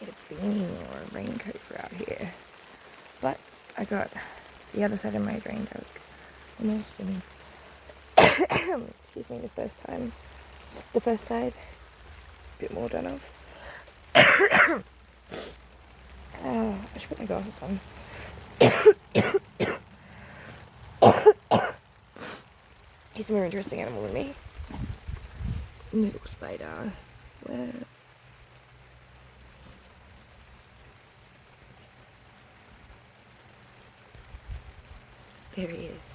Get a beanie or a raincoat for out here. But I got the other side of my drain jug. Almost in. Excuse me, the first side, a bit more done of. I should put my glasses on. He's a more interesting animal than me. Little spider. Where? There he is.